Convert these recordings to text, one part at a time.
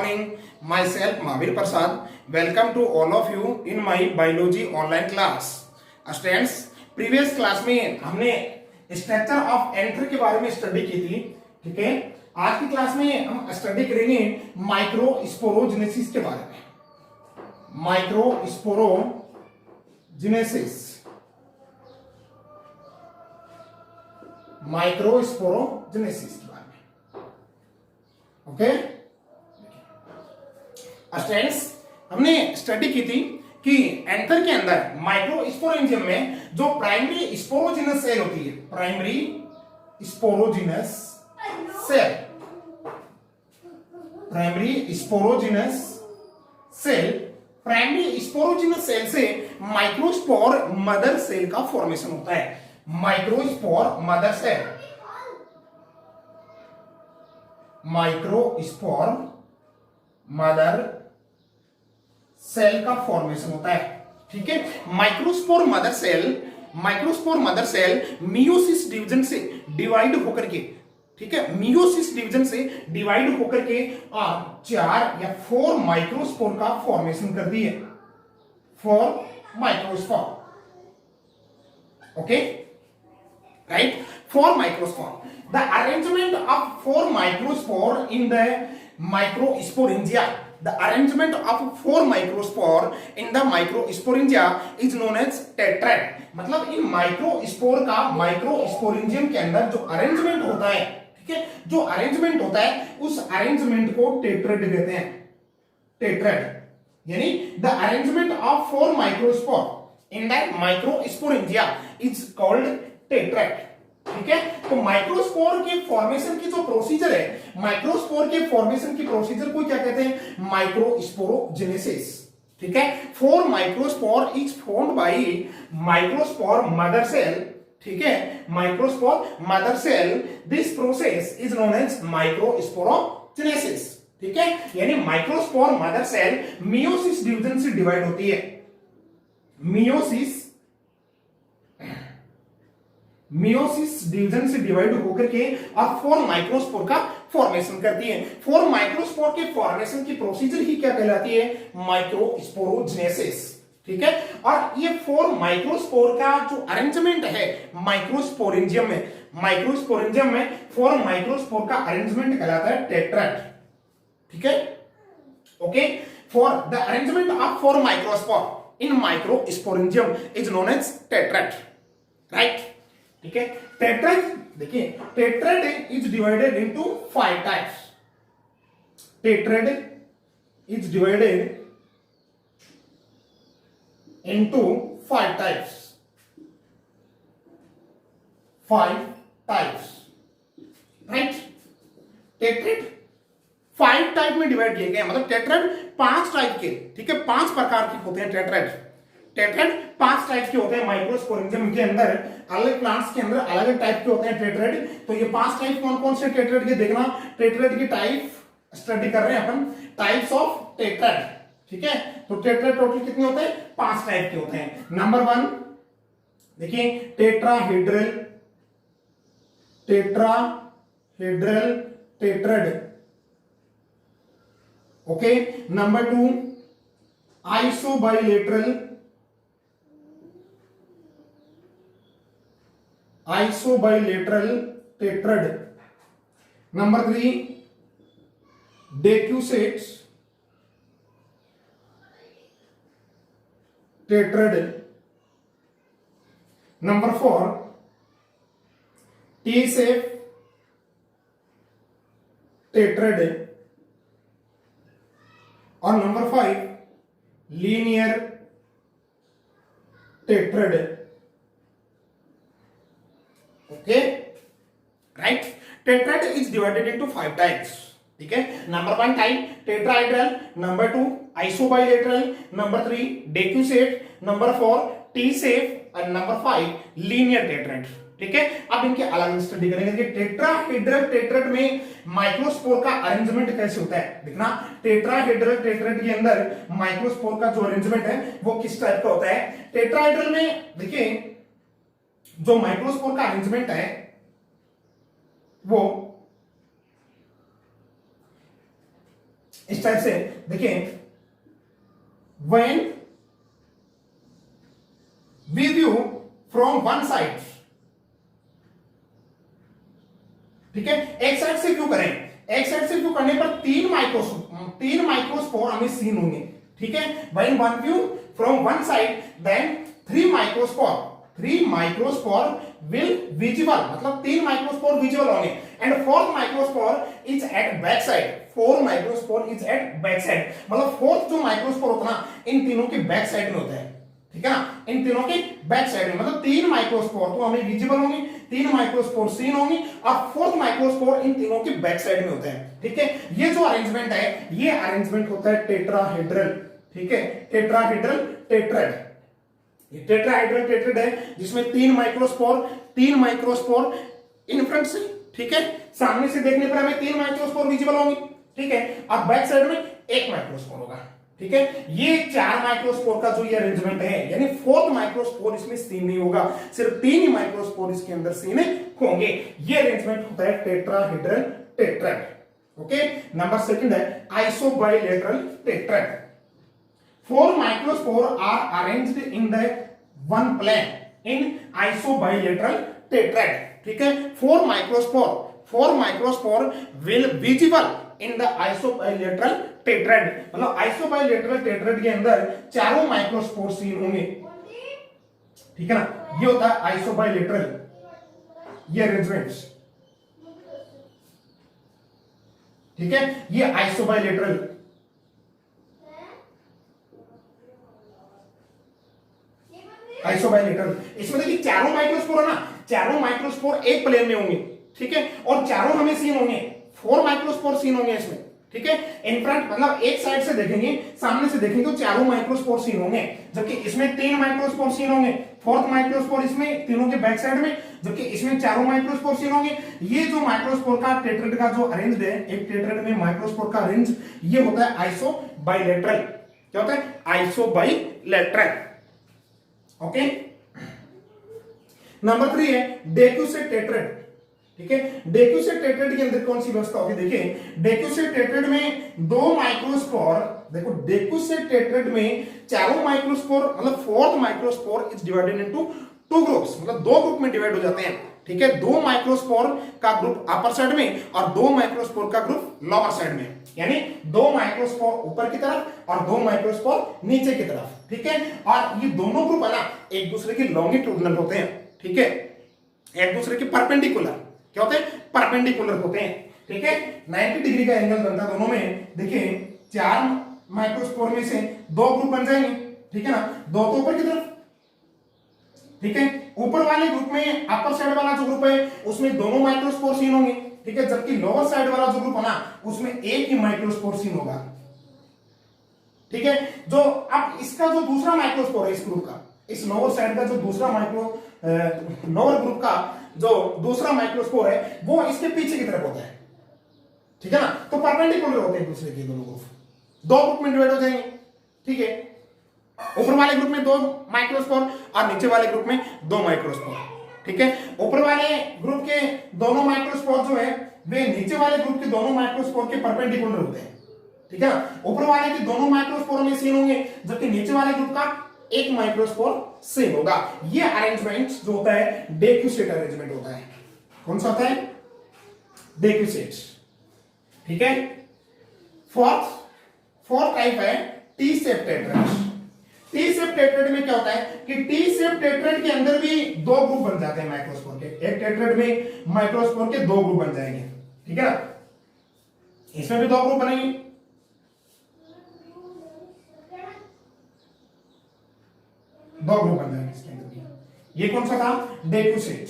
morning. Myself Mahavir Prasad. Welcome to all of you in my biology online class. Students, previous class में हमने structure of anther के बारे में study की थी. ठीक है, आज की क्लास में हम स्टडी करेंगे माइक्रोस्पोरोजेनेसिस के बारे में. माइक्रोस्पोरोजेनेसिस के बारे में. ओके स्टूडेंट्स, हमने स्टडी की थी कि एंथर के अंदर माइक्रोस्पोरेंजियम में जो प्राइमरी स्पोरोजिनस सेल होती है, प्राइमरी स्पोरोजिनस सेल से माइक्रोस्पोर मदर सेल का फॉर्मेशन होता है. माइक्रोस्पोर मदर सेल का फॉर्मेशन होता है. ठीक है, microspore mother cell meiosis division से डिवाइड होकर के, ठीक है, मियोसिस डिवीजन से डिवाइड होकर के 4 या 4 माइक्रोस्पोर का फॉर्मेशन करती है. 4 microspore. Okay right, 4 microspore. The arrangement of 4 microspore in the microsporangia. The arrangement of 4 microspore in the microsporangia is known as tetrad. मतलब इन माइक्रोस्पोर का माइक्रोस्पोरेंजियम के अंदर जो अरेंजमेंट होता है, ठीक है, जो अरेंजमेंट होता है उस अरेंजमेंट को टेट्रैड कहते हैं. टेट्रैड यानी the arrangement of 4 microspore in the microsporangia is called tetrad. ठीक है, तो माइक्रोस्पोर के फॉर्मेशन की जो प्रोसीजर है, माइक्रोस्पोर के फॉर्मेशन की प्रोसीजर को क्या कहते हैं? माइक्रोस्पोरोजेनेसिस. ठीक है, 4 microspore is formed by microspore mother cell. ठीक है, microspore mother cell. This process is known as microsporogenesis. ठीक है, यानी microspore mother cell meiosis division से डिवाइड होती है. मियोसिस डिवीजन से डिवाइड होकर के और 4 माइक्रोस्पोर का फॉर्मेशन करती है. 4 माइक्रोस्पोर के फॉर्मेशन की प्रोसीजर ही क्या कहलाती है? माइक्रोस्पोरोजेनेसिस. ठीक है, और ये 4 माइक्रोस्पोर का जो अरेंजमेंट है माइक्रोस्पोरेंजियम में, 4 माइक्रोस्पोर का अरेंजमेंट कहलाता है टेट्रैड. ठीक है, okay, for the arrangement of 4 microspore in microsporangium is known as tetrad. Right, ठीक है. टेट्रैड, देखिए, tetrad is divided into 5 types. Tetrad is divided into 5 types. 5 types. Right, tetrad 5 type में divide किए गए, मतलब टेट्रैड 5 टाइप के, ठीक है, 5 प्रकार के होते हैं टेट्रैड. टेट्रैड 5 टाइप के होते हैं. माइक्रोस्पोरेंजियम के अंदर अलग प्लांट्स के अंदर अलग अलग टाइप के होते हैं टेट्रैड. तो ये 5 टाइप कौन कौन से टेट्रैड के देखना. टेट्रैड की टाइप स्टडी कर रहे हैं अपन, टाइप्स ऑफ टेट्रैड. ठीक है, तो टेट्रैड टोटल कितने होते हैं? 5 टाइप के होते हैं. नंबर 1 देखिए, tetrahedral tetrad. Okay, number 2 isobilateral tetrad. Number 3 decussate tetrad. Number 4 T shape tetrad. और number 5 linear tetrad. Okay right, tetrad is divided into 5 types. ठीक है, number 1 type tetrahedral, number 2 isobilateral, number 3 decussate, number 4 T shape और number 5 linear tetrad. ठीक है, अब इनके अलग study करेंगे कि टेट्राहेड्रल टेट्रैड में माइक्रोस्पोर का अरेंजमेंट कैसे होता है. देखना, टेट्राहेड्रल टेट्रैड के अंदर माइक्रोस्पोर का जो अरेंजमेंट है वो किस टाइप का होता है. टेट्राहेड्रल में देखिए जो माइक्रोस्पोर का अरेंजमेंट है वो इस टाइप से देखिए, when we view from one side, ठीक है, एक साइड से व्यू करें, एक साइड से व्यू करने पर तीन माइक्रोस्पोर हमें सीन होंगे, ठीक है। When one view from one side then three microspore will visible, मतलब तीन माइक्रोस्पोर विजिबल होंगे, and fourth microspore is at back side, four microspore is at back side, मतलब फोर्थ जो माइक्रोस्पोर होता है ना, इन तीनों के बैक साइड में होता है, ठीक है ना, इन तीनों के बैक साइड में, मतलब तीन माइक्रोस्पोर तो हमें विजिबल होंगे, तीन माइक्रोस्पोर सीन होंगे, और फोर्थ माइक्रोस्पोर इन तीनों के बैक साइड में होते हैं, ठीक है। ये जो अरेंजमेंट है, ये अरेंजमेंट होता है टेट्राहेड्रल, ठीक है, टेट्राहेड्रल टेट्राड, ये टेट्राहेड्रल टेट्राड है जिसमें तीन माइक्रोस्पोर इन फ्रंट से, ठीक है, सामने से देखने पर हमें तीन माइक्रोस्पोर विजिबल होंगे, ठीक है, और बैक साइड में एक माइक्रोस्पोर होगा, ठीक है। ये चार माइक्रोस्पोर का जो ये अरेंजमेंट है, यानी फोर्थ माइक्रोस्पोर इसमें सीन नहीं होगा, सिर्फ तीन ही माइक्रोस्पोर इसके अंदर सीन होंगे, ये अरेंजमेंट होता है tetrahedral tetrad, okay. Number second है आइसोबाइलेटरल tetrad. Four microspore are arranged in the one plane in isobilateral tetrad, ठीक है। Four microspore will visible in the isobilateral tetrad, मतलब आइसोबाइलेटरल टेट्राड के अंदर चारों माइक्रोस्पोर सीन होंगे, ठीक है ना, ये होता है आइसोबाइलेटरल, ये अरेंजमेंट्स, ठीक है, ये आइसोबाइलेटरल, इसमें देखिए चारों माइक्रोस्पोर है ना, चारों माइक्रोस्पोर एक प्लेन में होंगे, ठीक है, और चारों हमें सीन होंगे, फोर माइक्रोस्पोर सीन होंगे इसमें, ठीक है। इन फ्रंट मतलब एक साइड से देखेंगे, सामने से देखेंगे तो चारों माइक्रोस्पोर सीन होंगे, जबकि इसमें तीन माइक्रोस्पोर सीन होंगे, फोर्थ माइक्रोस्पोर इसमें तीनों के बैक साइड में, जबकि इसमें चारों माइक्रोस्पोर सीन होंगे। ये जो माइक्रोस्पोर का टेट्राड का जो अरेंज है, एक टेट्राड में माइक्रोस्पोर का अरेंज, ये होता है आइसोबाइलेटरल, क्या होता है, आइसोबाइलेटरल, ओके। नंबर 3 है डेक्यूसेट टेट्राड, ठीक है। डेक्यूसेट टेट्राड के अंदर कौन सी व्यवस्था होगी, देखिए डेक्यूसेट टेट्राड में दो माइक्रोस्पोर, देखो डेक्यूसेट टेट्राड में चारों माइक्रोस्पोर, मतलब fourth microspore is divided into two groups, मतलब दो ग्रुप में डिवाइड हो जाते हैं, ठीक है। दो माइक्रोस्पोर का ग्रुप अपर साइड में और दो माइक्रोस्पोर का ग्रुप लोअर साइड में, यानी दो माइक्रोस्पोर ऊपर की तरफ और दो माइक्रोस्पोर नीचे की तरफ, ठीक है। और ये दोनों ग्रुप है ना, एक दूसरे के लॉन्गिट्यूडनल होते हैं, ठीक है, एक दूसरे के परपेंडिकुलर, क्या होते हैं, परपेंडिकुलर होते हैं, ठीक है। 90 डिग्री का एंगल बनता है दोनों में, देखिए चार माइक्रोस्पोर में से दो ग्रुप बन जाएंगे, ठीक है ना, दो तो ऊपर की तरफ, ठीक है। ऊपर वाले ग्रुप में अपर साइड वाला जो ग्रुप है उसमें दोनों माइक्रोस्पोर सीन होंगे, ठीक है, जबकि लोअर साइड वाला जो ग्रुप है ना, उसमें एक ही माइक्रोस्पोर सीन होगा, ठीक है। जो अब इसका जो दूसरा माइक्रोस्पोर है इस ग्रुप का, इस लोअर साइड का जो दूसरा लोअर ग्रुप का जो दूसरा माइक्रोस्पोर है, वो इसके पीछे की तरफ होता है, ठीक है ना, तो परपेंडिकुलर होते हैं दूसरे के दोनों ग्रुप, दो ग्रुप में डिवाइड हो जाएंगे, ठीक है। ऊपर वाले ग्रुप में दो माइक्रोस्पोर और नीचे वाले ग्रुप में दो माइक्रोस्पोर, ठीक है। ऊपर वाले ग्रुप के दोनों माइक्रोस्पोर जो है वे नीचे वाले ग्रुप के दोनों माइक्रोस्पोर के परपेंडिकुलर होते हैं, ठीक है ना। ऊपर वाले के दोनों माइक्रोस्पोर में सीन होंगे, जबकि नीचे वाले ग्रुप का एक माइक्रोस्पोर सीन होगा। ये अरेंजमेंट जो होता है डेक्यूसेट अरेंजमेंट होता है, कौन सा होता है, डेक्यूसेट, ठीक है। फोर्थ टाइप है T shape tetrad. T shape tetrad में क्या होता है कि टी शेप टेट्राड के अंदर भी दो ग्रुप बन जाते हैं माइक्रोस्पोर के, एक टेट्राड में माइक्रोस्पोर के दो ग्रुप बन जाएंगे, ठीक है ना, इसमें भी दो ग्रुप बनेंगे, दो ग्रुप बन जाएंगे इसके अंदर भी। ये कौन सा था, डेक्यूसेट,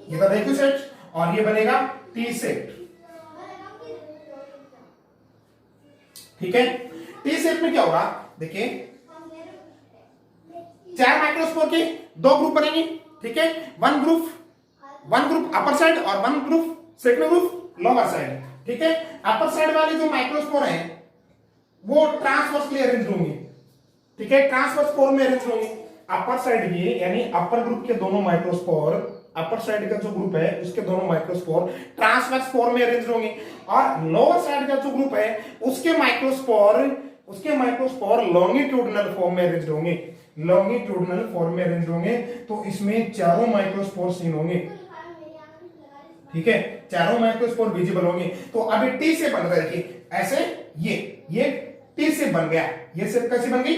ये था डेक्यूसेट, और ये बनेगा टी शेप, ठीक है। टी शेप में क्या होगा, देखिए चार माइक्रोस्पोर के दो ग्रुप बनेंगे, ठीक है, वन ग्रुप अपर साइड और one group second group lower side, ठीक है। अपर साइड वाले जो माइक्रोस्पोर हैं वो ट्रांसवर्सली अरेंज होंगे, ठीक है, ट्रांसवर्स फॉर्म में अरेंज होंगे। अपर साइड के यानी अपर ग्रुप के दोनों माइक्रोस्पोर अपर साइड का जो ग्रुप है उसके दोनों माइक्रोस्पोर ट्रांसवर्स फॉर्म में अरेंज होंगे, और लोअर साइड का जो ग्रुप है उसके माइक्रोस्पोर लॉन्गिट्यूडनल फॉर्म में अरेंज होंगे, लॉन्गिट्यूडनल फॉर्म में अरेंज होंगे। तो इसमें चारों माइक्रोस्पोर सीन होंगे, ठीक है, चारों माइक्रोस्पोर विजिबल होंगे। तो अभी टी से बन रहा है ऐसे, ये टी से बन गया, ये सिर्फ कैसे बन गई,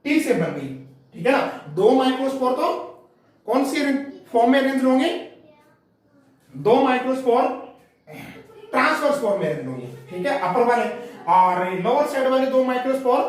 टी से बन गई, ठीक है ना। दो माइक्रोस्पोर तो कौन सी फॉर्म में अरेंज होंगे, दो माइक्रोस्पोर ट्रांसवर्स फॉर्म में अरेंज होंगे, ठीक है, अपर वाले, और लोअर साइड वाले दो माइक्रोस्पोर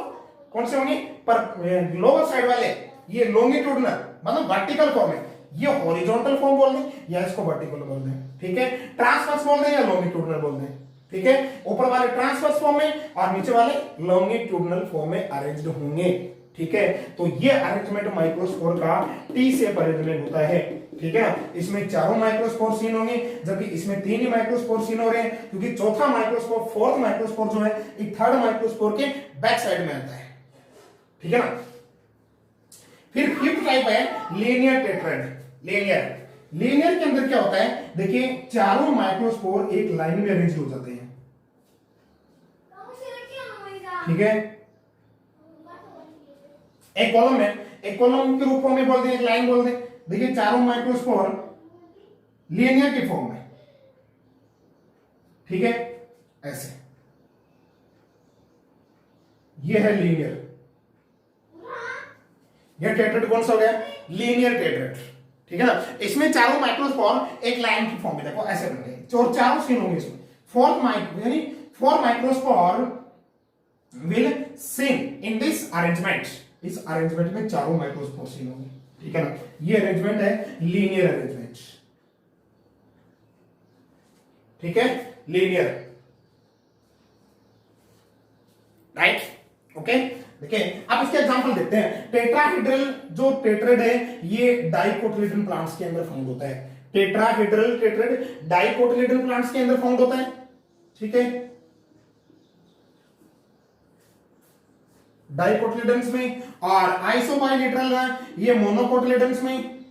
कौन से होंगे, पर लोअर साइड वाले ये लॉन्गिट्यूडनल मतलब वर्टिकल फॉर्म है, ये हॉरिजॉन्टल फॉर्म बोल दें या इसको वर्टिकल बोल दें, ठीक है, ट्रांसवर्स बोल दें या लॉन्गिट्यूडनल बोल दें, ठीक है। ऊपर वाले ट्रांसवर्स फॉर्म में और नीचे वाले लॉन्गिट्यूडनल फॉर्म में अरेंज्ड होंगे, ठीक है। तो ये अरेंजमेंट माइक्रोस्पोर का टी शेप अरेंजमेंट होता है, ठीक है। इसमें चारों माइक्रोस्पोर सीन होंगे, जबकि इसमें तीन ही माइक्रोस्पोर सीन हो रहे हैं, क्योंकि चौथा माइक्रोस्पोर, फोर्थ माइक्रोस्पोर जो है ये थर्ड माइक्रोस्पोर के बैक साइड में आता है, ठीक है ना। फिर फिफ्थ टाइप है लीनियर टेट्राहेड्रल। लीनियर के अंदर क्या होता है, देखिए चारों माइक्रोस्पोर एक लाइन में अरेंज हो जाते हैं, ठीक है, एक कॉलम में, एक कॉलम के रूप में बोल दें, एक लाइन बोल दें। देखिए चारों माइक्रोस्पोर लीनियर के फॉर्म में, ठीक है, ऐसे, ये है लीनियर, यह टेट्राहेड्रल कौन सा हो गया, लीनियर टेट्राहेड्रल, ठीक है ना। इसमें चारों माइक्रोस्पोर एक लाइन की फॉर्म में, देखो ऐसे बन गए, और चारों सीन होंगे इसमें। Four microspore will seen in this arrangement, इस अरेंजमेंट में चारों माइक्रोस्पोर सीन होंगे, ठीक है ना। ये अरेंजमेंट है लीनियर अरेंजमेंट, ठीक है, लीनियर, राइट, ओके। देखिए अब इसके एग्जांपल देखते हैं। टेट्राहेड्रल जो टेट्राहेड है ये डाइकोटिलेडन प्लांट्स के अंदर फाउंड होता है, टेट्राहेड्रल डाइकोटिलेडन प्लांट्स के अंदर फाउंड होता है, ठीक है, डाइकोटिलेडन्स में, और आइसोबाइलेटरल है ये मोनोकोटिलेडन्स में,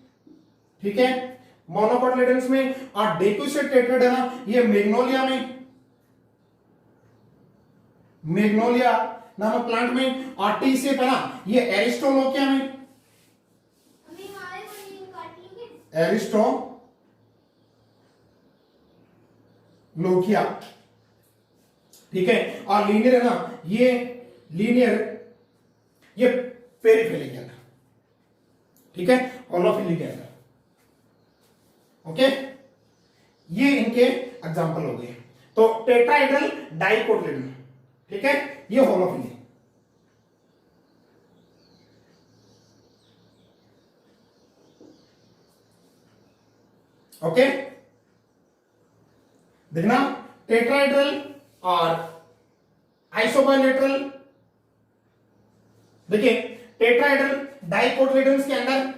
ठीक है, मोनोकोटिलेडन्स में, और डेक्यूसेट टेट्राहेड है ना ये मैग्नोलिया में, मैग्नोलिया नामक प्लांट में, और टी शेप है ना ये एरिस्टोलोकिया में, एरिस्टोलोकिया, ठीक है। और लीनियर है ना ये लीनियर ये पेरिफेली के अंदर, ठीक है, होलोफिली के अंदर, ओके। ये इनके एग्जांपल हो गए। तो टेट्राहेड्रल डाइकोटिलेडन, ठीक है, ये होलोफिली, ओके। देखना टेट्राहेड्रल और आइसोबाइलेटरल, देखिए टेट्राहेड्रल डाइकोटिलेडन्स के अंदर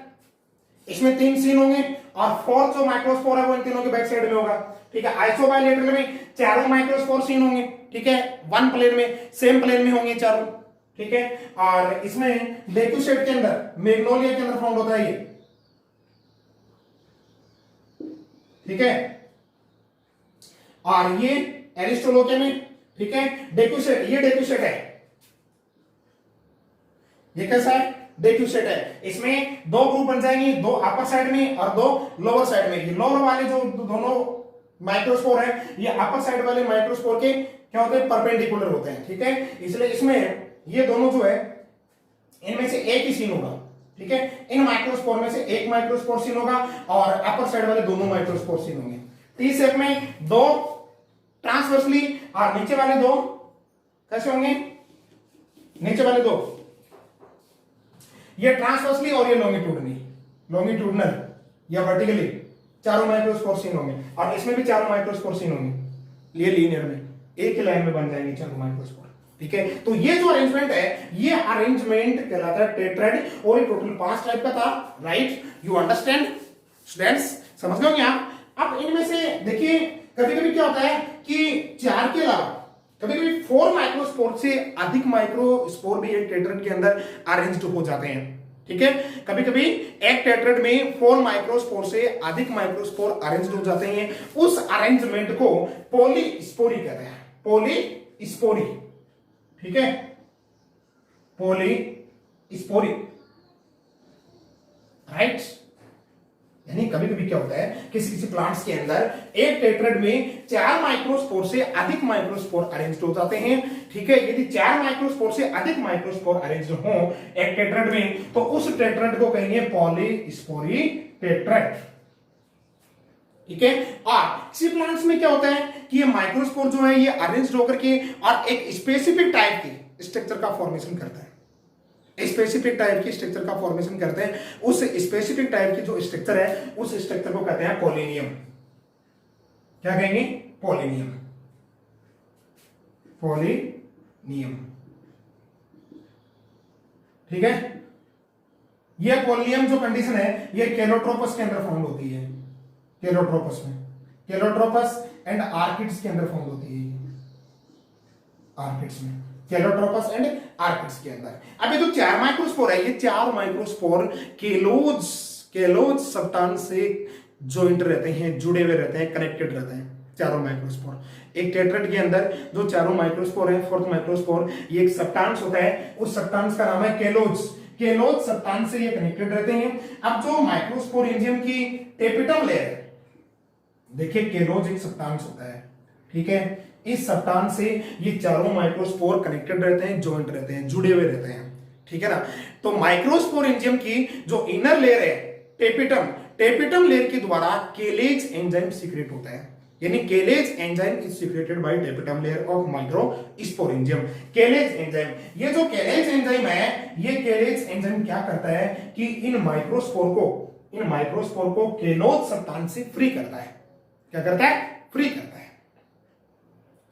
इसमें तीन सीन होंगे, और फोर्थ जो माइक्रोस्पोर है वो इन तीनों के बैक साइड में होगा, ठीक है। आइसोबाइलेटरल में चारों माइक्रोस्पोर सीन होंगे, ठीक है, वन प्लेन में, सेम प्लेन में होंगे चारों, ठीक है। और इसमें डेक्यूसेट के अंदर, मैग्नोलिया के अंदर फाउंड होता है ये, ठीक है, और ये एरिस्टोलोकिया में, ठीक है। डेक्यूसेट, ये डेक्यूसेट है, ये कैसा है, डेक्यूसेट है। इसमें दो ग्रुप बन जाएंगे, दो अपर साइड में और दो लोअर साइड में। ये लोअर वाले जो दोनों माइक्रोस्पोर है ये अपर साइड वाले माइक्रोस्पोर के क्या होते हैं, परपेंडिकुलर होते हैं, ठीक है। इसलिए इसमें ये दोनों जो है इनमें से एक ही सीन होगा, ठीक है। इन माइक्रोस्पोर में से एक माइक्रोस्पोर सीन होगा और अपर साइड वाले दोनों माइक्रोस्पोर सीन होंगे। टी शेप में दो ट्रांसवर्सली और नीचे वाले दो कैसे होंगे, नीचे वाले दो ये ट्रांसवर्सली और ये लॉन्गिट्यूडनल या वर्टिकली चारों माइक्रोस्पोर सीन होंगे, और इसमें भी चारों माइक्रोस्पोर सीन होंगे। ये लीनियर में एक ही लाइन में बन जाएंगे चारों माइक्रोस्पोर, ठीक है। तो ये जो अरेंजमेंट है ये अरेंजमेंट कहलाता है टेट्राहेड, और ये टोटल 5 टाइप का था, राइट। यू अंडरस्टैंड स्टूडेंट्स, समझ गए होंगे आप। अब इनमें से देखिए कभी कभी क्या होता है कि 4 के अलावा कभी कभी 4 माइक्रोस्पोर से अधिक माइक्रोस्पोर भी एक टेट्राहेड के अंदर अरेंज्ड हो जाते हैं, ठीक है, कभी कभी एक टेट्राहेड्रल में 4 माइक्रोस्पोर से अधिक माइक्रोस्पोर अरेंज हो जाते हैं, उस अरेंजमेंट को पॉलीस्पोरी कहते हैं, पॉलीस्पोरी। ठीक है, पॉलीस्पोरी, राइट। यानी कभी कभी क्या होता है, किसी किसी प्लांट्स के अंदर एक टेट्राहेड्रल में 4 माइक्रोस्पोर से अधिक माइक्रोस्पोर अरेंज हो जाते हैं। ठीक है, यदि 4 माइक्रोस्पोर से अधिक माइक्रोस्पोर अरेंज हो एक टेट्राहेड्रल में, तो उस टेट्राहेड्रल को कहेंगे पॉलीस्पोरी टेट्राहेड्रल। ठीक है, और किसी प्लांट्स में क्या होता है कि ये माइक्रोस्पोर जो है ये अरेंज होकर के और एक स्पेसिफिक टाइप की स्ट्रक्चर का फॉर्मेशन करता है, स्पेसिफिक टाइप की स्ट्रक्चर का फॉर्मेशन करते हैं। उस स्पेसिफिक टाइप की जो स्ट्रक्चर है उस स्ट्रक्चर को कहते हैं पॉलिनियम। क्या कहेंगे? पॉलिनियम, पॉलिनियम। ठीक है, यह पॉलिनियम जो कंडीशन है ये केलोट्रोपस के अंदर फाउंड होती है, केलोट्रोपस में, केलोट्रोपस एंड आर्किड्स के अंदर फाउंड होती है, आर्किड्स में, केलोट्रोपस एंड आर्किड्स के अंदर। अब ये जो 4 माइक्रोस्पोर है, ये 4 माइक्रोस्पोर केलोज सब्सटेंस से ज्वाइंट रहते हैं, जुड़े हुए रहते हैं, कनेक्टेड रहते हैं चारों माइक्रोस्पोर। एक टेट्राहेड्रल के अंदर जो चारों माइक्रोस्पोर है, फोर्थ माइक्रोस्पोर, ये एक सब्सटेंस होता है, उस सब्सटेंस का नाम है केलोज। केलोज सब्सटेंस से ये कनेक्टेड रहते हैं। अब जो माइक्रोस्पोरेंजियम की टेपिटम लेयर है, देखिए केलोज एक सब्सटेंस होता है, ठीक है, इस सब्सटेंस से ये चारों माइक्रोस्पोर कनेक्टेड रहते हैं, जॉइंट रहते हैं, जुड़े हुए रहते हैं। ठीक है ना, तो माइक्रोस्पोरेंजियम की जो इनर लेयर है टेपिटम, टेपिटम लेयर के द्वारा केलेज एंजाइम सीक्रेट होता है, यानी callase enzyme is secreted by tapetum layer of microsporangium. Callase enzyme, ये जो केलेज एंजाइम है, ये केलेज एंजाइम क्या करता है कि इन माइक्रोस्पोर को केलोज सब्सटेंस से फ्री करता है। क्या करता है? फ्री करता है।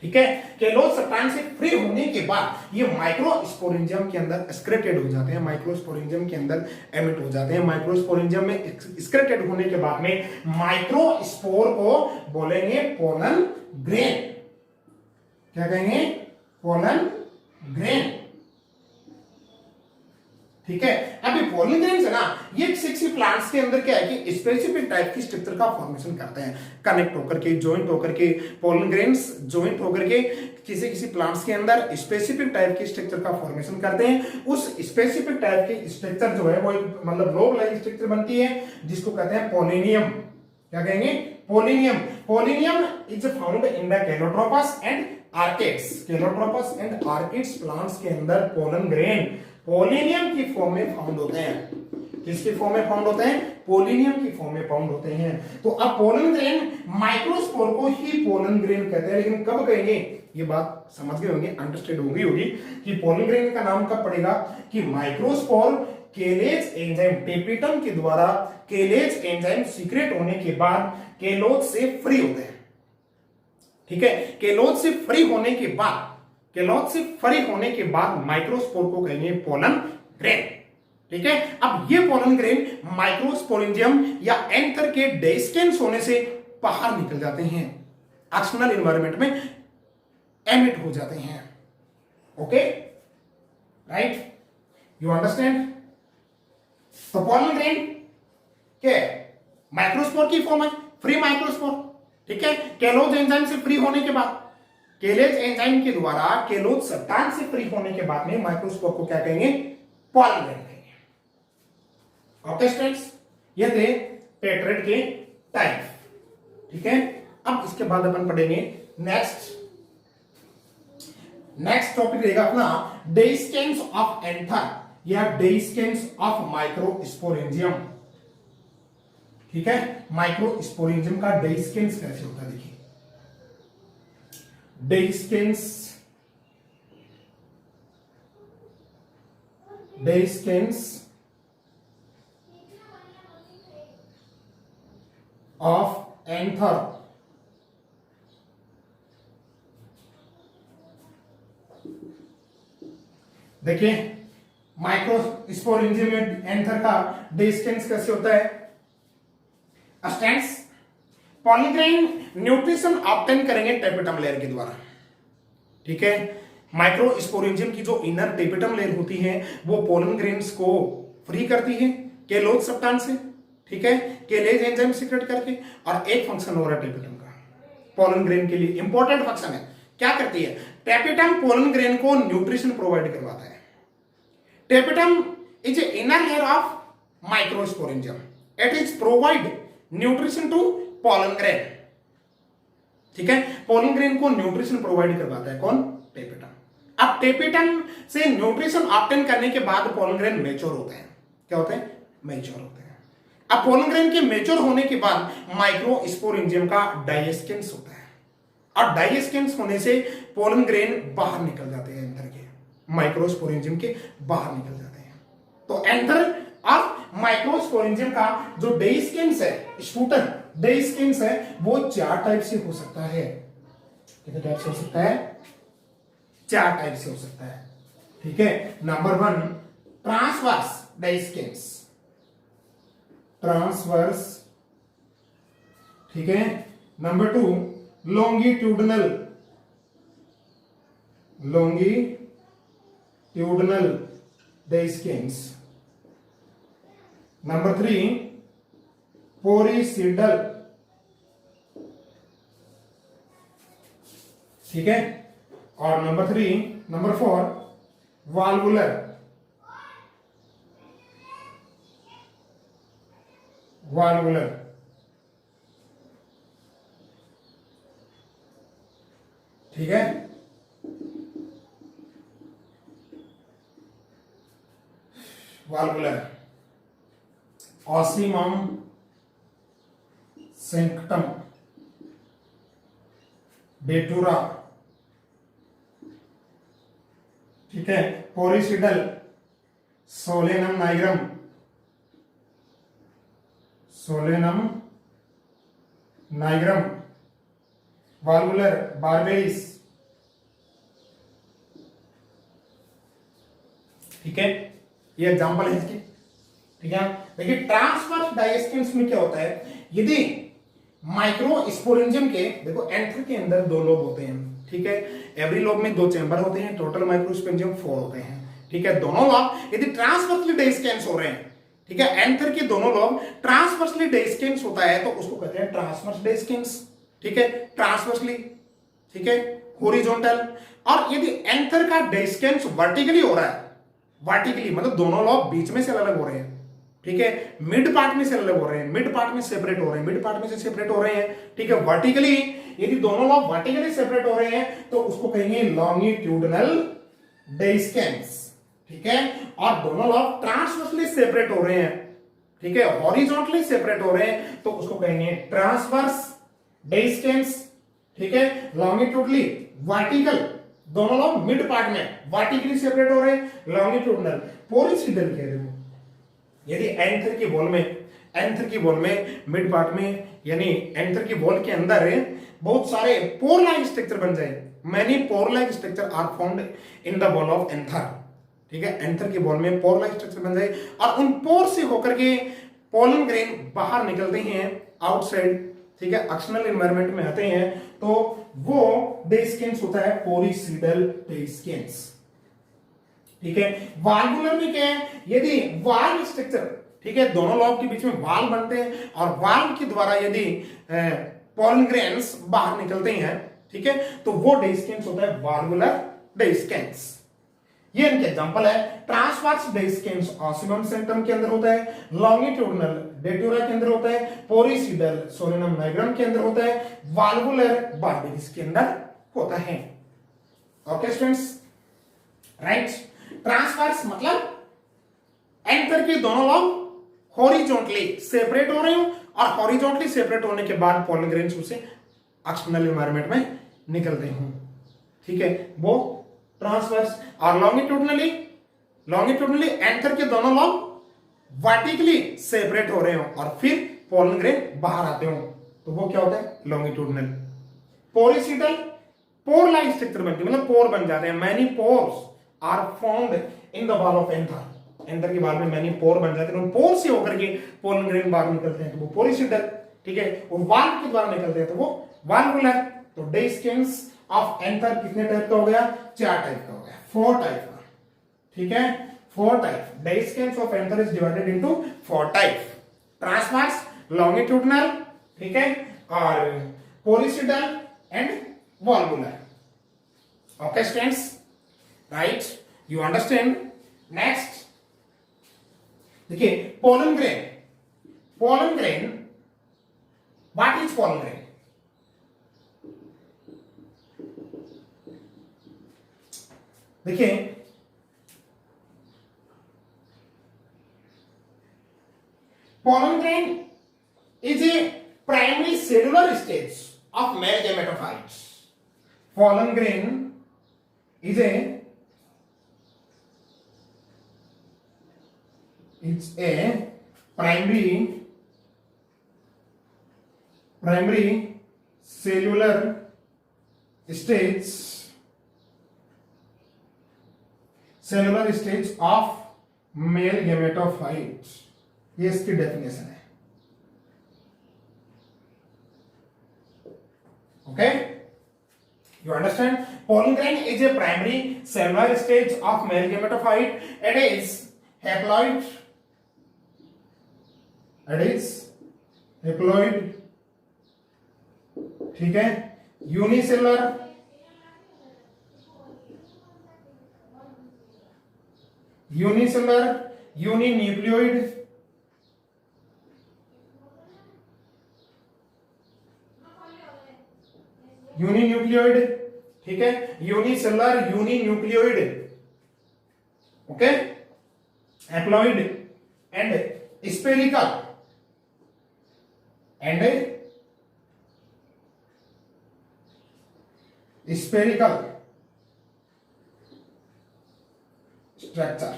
ठीक है, केलोज सब्सटेंस से फ्री होने के बाद ये माइक्रोस्पोरेंजियम के अंदर एक्सक्रेटेड हो जाते हैं, माइक्रोस्पोरेंजियम के अंदर एमिट हो जाते हैं। माइक्रोस्पोरेंजियम में एक्सक्रेटेड होने के बाद में माइक्रोस्पोर को बोलेंगे पोलन ग्रेन। क्या कहेंगे? Pollen grain. ठीक है, अब ये पोलन ग्रेन्स है ना, ये किसी प्लांट्स के अंदर क्या है कि स्पेसिफिक टाइप की स्ट्रक्चर का फॉर्मेशन करते हैं, कनेक्ट होकर के, ज्वाइंट होकर के। पोलन ग्रेन्स ज्वाइंट होकर के किसी किसी प्लांट्स के अंदर स्पेसिफिक टाइप की स्ट्रक्चर का फॉर्मेशन करते हैं। उस स्पेसिफिक टाइप की स्ट्रक्चर जो है वो एक मतलब लोब लाइक स्ट्रक्चर बनती है, जिसको कहते हैं पोलिनियम। क्या कहेंगे? Pollinium. Pollinium is found in the calotropis and orchids. Calotropis and orchids plants के अंदर पोलन ग्रेन पोलिनियम की फॉर्म में फाउंड होते हैं। किसकी फॉर्म में फाउंड होते हैं? पोलिनियम की फॉर्म में फाउंड होते हैं। तो अब पोलन ग्रेन, माइक्रोस्पोर को ही पोलन ग्रेन कहते हैं, लेकिन कब कहेंगे? ये बात समझ गए होंगे, अंडरस्टैंड होगी कि पोलन ग्रेन का नाम कब पड़ेगा कि माइक्रोस्पोर केलेज एंजाइम, टेपिटम के द्वारा केलेज एंजाइम सीक्रेट होने के बाद केलोज से फ्री होते हैं। ठीक है, केलोज से फ्री होने के बाद, केलोज से फ्री होने के बाद माइक्रोस्पोर को कहेंगे पोलन ग्रेन। ठीक है, अब ये पोलन ग्रेन माइक्रोस्पोरेंजियम या एंथर के डेस्केंस होने से बाहर निकल जाते हैं, एक्सटर्नल एनवायरनमेंट में एमिट हो जाते हैं। Okay, right, you understand? तो पोलन ग्रेन क्या है? माइक्रोस्पोर की फॉर्म है, फ्री माइक्रोस्पोर। ठीक है, केलोज एंजाइम से फ्री होने के बाद, केलेज एंजाइम के द्वारा केलोज सब्सटेंस से फ्री होने के बाद में माइक्रोस्पोर को क्या कहेंगे? पोलन ग्रेन कहेंगे। ओके स्टूडेंट्स, ये थे टेट्राहेड्रल के टाइप। ठीक है, अब इसके बाद अपन पढ़ेंगे नेक्स्ट टॉपिक रहेगा अपना डेस्केंस ऑफ एंथर या डेस्केंस ऑफ माइक्रोस्पोरेंजियम। ठीक है, माइक्रोस्पोरेंजियम का डेस्केंस कैसे होता है? देखिए, डेस्केंस ऑफ एंथर। देखिए, माइक्रोस्पोरेंजियम में एंथर का डेस्केंस कैसे होता है? Stands, pollen grain nutrition obtain करेंगे टेपिटम लेयर के द्वारा। ठीक है, माइक्रोस्पोरेंजियम की जो इनर टेपिटम लेयर होती है वो पोलन ग्रेन्स को फ्री करती है केलोज सब्सटेंस से, ठीक है, केलेज एंजाइम सीक्रेट करके। और एक फंक्शन हो रहा है टेपिटम का पोलन ग्रेन के लिए, इंपॉर्टेंट फंक्शन है। क्या करती है? टेपिटम पोलन ग्रेन को न्यूट्रिशन प्रोवाइड करवाता है। Tapetum is a inner layer of microsporangium, it is provide nutrition to pollen grain, ठीक है। पोलन ग्रेन को न्यूट्रिशन प्रोवाइड करवाता है कौन? टेपिटम। अब टेपिटम से न्यूट्रिशन ऑब्टेन करने के बाद पोलन ग्रेन मैच्योर होते हैं। क्या होते हैं? मैच्योर होते हैं। अब पोलन ग्रेन के मैच्योर होने के बाद माइक्रोस्पोरेंजियम का डाइजेस्केंस होता है, और डाइजेस्केंस होने से पोलन ग्रेन बाहर निकल जाते हैं, एंथर के माइक्रोस्पोरेंजियम के बाहर निकल जाते हैं। तो एंथर ऑफ माइक्रोस्पोरेंजियम का जो डेस्केंस है, स्पूटन डेस्केंस है, वो 4 टाइप से हो सकता है। कितने टाइप से हो सकता है? 4 टाइप से हो सकता है, ठीक है। नंबर 1 ट्रांसवर्स डेस्केंस, ट्रांसवर्स, ठीक है। Number 2 longitudinal, longitudinal dehiscence. Number 3 poricidal, ठीक है। और नंबर 4 वाल्वुलर, वाल्वुलर, ठीक है। वाल्वुलर, ऑसिमम सेंक्टम, डेटूरा, ठीक है। Poricidal, solanum nigrum, solanum nigrum, valvular berberis, ठीक है। ये एग्जांपल है इसके, ठीक है। देखिए ट्रांसवर्स डाइजेस्केंस में क्या होता है, यदि माइक्रोस्पोरेंजियम के, देखो एंथर के अंदर 2 लोब होते हैं, ठीक है। एवरी लोब में 2 चैम्बर होते हैं, टोटल माइक्रोस्पोरेंजियम 4 होते हैं, ठीक है। दोनों लोब यदि ट्रांसवर्सली डेस्केंस हो रहे हैं, ठीक है, एंथर के दोनों लोब ट्रांसवर्सली डेस्केंस होता है तो उसको कहते हैं ट्रांसवर्स डेस्केंस, ठीक है। ट्रांसवर्सली, ठीक है, हॉरिजॉन्टल। और यदि एंथर का डेस्केंस वर्टिकली हो रहा है, वर्टिकली मतलब दोनों लोब बीच में से अलग हो रहे हैं, ठीक है, मिड पार्ट में से अलग हो रहे हैं, मिड पार्ट में सेपरेट हो रहे हैं, मिड पार्ट में से सेपरेट हो रहे हैं, ठीक है। वर्टिकली, यदि दोनों लोब वर्टिकली सेपरेट हो रहे हैं तो उसको कहेंगे लॉन्गिट्यूडनल डेस्केंस, ठीक है। और दोनों लोब ट्रांसवर्सली सेपरेट हो रहे हैं, ठीक है, हॉरिजॉन्टली सेपरेट हो रहे हैं तो उसको कहेंगे ट्रांसवर्स डेस्केंस, ठीक है। लॉन्गिट्यूडली, वर्टिकल, दोनों लोग मिड पार्ट में वर्टिकली सेपरेट हो रहे हैं, लॉन्गिट्यूडनल। पोरिसिडल कह रहे हो यदि एंथर की वॉल में मिड पार्ट में, यानी एंथर की वॉल के अंदर बहुत सारे पोर लाइक स्ट्रक्चर बन जाए, many pore like structure are found in the wall of anther, ठीक है। एंथर की वॉल में पोर लाइक स्ट्रक्चर बन जाए और उन पोर से होकर के पोलन ग्रेन बाहर निकलते हैं आउटसाइड, ठीक है, एक्सटर्नल एनवायरनमेंट में आते हैं, तो वो डेस्केंस होता है पोरिसिडल डेस्केंस, ठीक है। वाल्वुलर में क्या है, यदि वाल्व स्ट्रक्चर, ठीक है, दोनों लोब के बीच में वाल्व बनते हैं और वाल्व के द्वारा यदि पोलन ग्रेन्स बाहर निकलते हैं, ठीक है, तो वो डेस्केंस होता है वाल्वुलर डेस्केंस। ये इनके एग्जांपल है। ट्रांसवर्स डेस्केंस ऑसिमम सेंटम के अंदर होता है, लॉन्गिट्यूडनल डेटूरा के अंदर होता है, पोरिसिडल सोलेनम नाइग्रम के अंदर होता है, वाल्वुलर बारबेरिस के अंदर होता है। Okay students, right. ट्रांसवर्स मतलब एंथर के दोनों लोब हॉरिजॉन्टली सेपरेट हो रहे हो और हॉरिजॉन्टली सेपरेट होने के बाद पोलन ग्रेन्स उसे एक्सटर्नल एनवायरनमेंट में निकलते हैं, ठीक है, वो ट्रांसवर्स। और लॉन्गिट्यूडनली एंथर के दोनों लोब वर्टिकली सेपरेट हो रहे हो और फिर पोलन ग्रेन बाहर आते हो तो वो क्या होता है, longitudinal. Poricidal, pore like structure बनती है, मतलब पोर बन जाते हैं, many pores are found in the wall of anther, anther की वॉल में मैनी पोर बन जाते हैं, उन पोर से होकर के पोलन ग्रेन बाहर निकलते हैं तो वो पोरिसिडल, ठीक है। वो वाल्व के द्वारा निकलते हैं तो वो वाल्वुलर। तो डेस्केंस ऑफ एंथर कितने टाइप का हो गया, 4 टाइप का हो गया, 4 टाइप का, ठीक है, four type. Dehiscence of anther is divided into four type. Transverse, longitudinal, ठीक है, और polycidal and valvular. Okay students, right? You understand? Next, देखिए pollen grain. Pollen grain, what is pollen grain? देखिए pollen grain is a primary cellular stage of male gametophytes. Pollen grain is a primary cellular stage of male gametophytes. ये इसकी definition है. Okay, you understand? Pollen grain is a primary cellular stage of male gametophyte. It is haploid. ठीक है, unicellular, uninucleoid, ठीक है, unicellular, uninucleoid, okay, haploid and spherical structure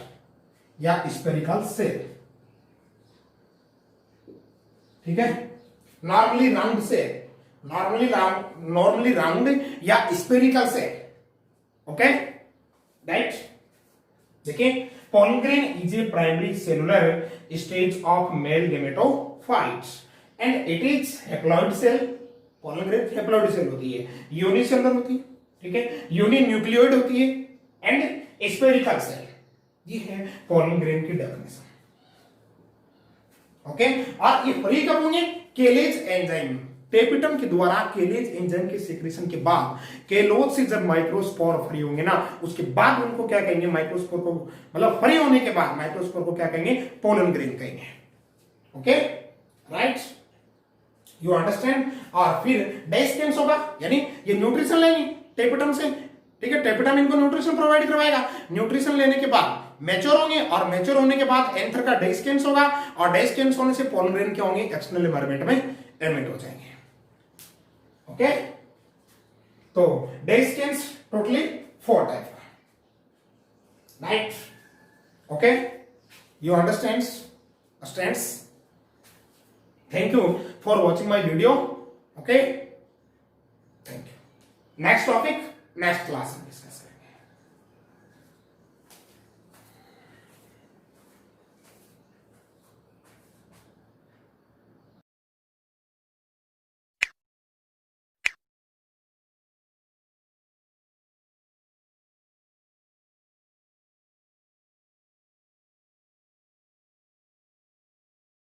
या spherical cell. ठीक है, नॉर्मली राउंड या स्पेरिकल सेल. Okay, right. देखिए pollen grain is a primary cellular stage of male gametophytes and it is haploid cell. pollen grain haploid cell होती है, unicellular होती है, ठीक है, यूनिन्यूक्लियोइड होती है एंड स्पेरिकल सेल. ये है pollen grain की डेफिनेशन. ओके, और ये फ्री कब होंगे? केलेज एंजाइम, टेपिटम के द्वारा केलेज एंजाइम के सीक्रेशन के बाद, केलोज से जब माइक्रोस्पोर फ्री होंगे ना, उसके बाद उनको क्या कहेंगे? माइक्रोस्पोर को, मतलब फ्री होने के बाद माइक्रोस्पोर को क्या कहेंगे? पोलन ग्रेन कहेंगे. Okay, right, you understand. और फिर डेस्केंस होगा, यानी ये न्यूट्रिशन लेंगे टेपिटम से. ठीक है, टेपिटम इनको न्यूट्रिशन प्रोवाइड करवाएगा. न्यूट्रिशन लेने के बाद मैच्योर होंगे और मैच्योर होने के बाद एंथर का डेस्केंस होगा और डेस्केंस होने से पोलन ग्रेन क्या होंगे? एक्सटर्नल एनवायरनमेंट में एमिट हो जाएंगे. ओके, तो dehiscence totally 4 type, right. Okay, you understand? Thank you for watching my video. Okay, thank you. Next topic next class में डिस्कस करेंगे.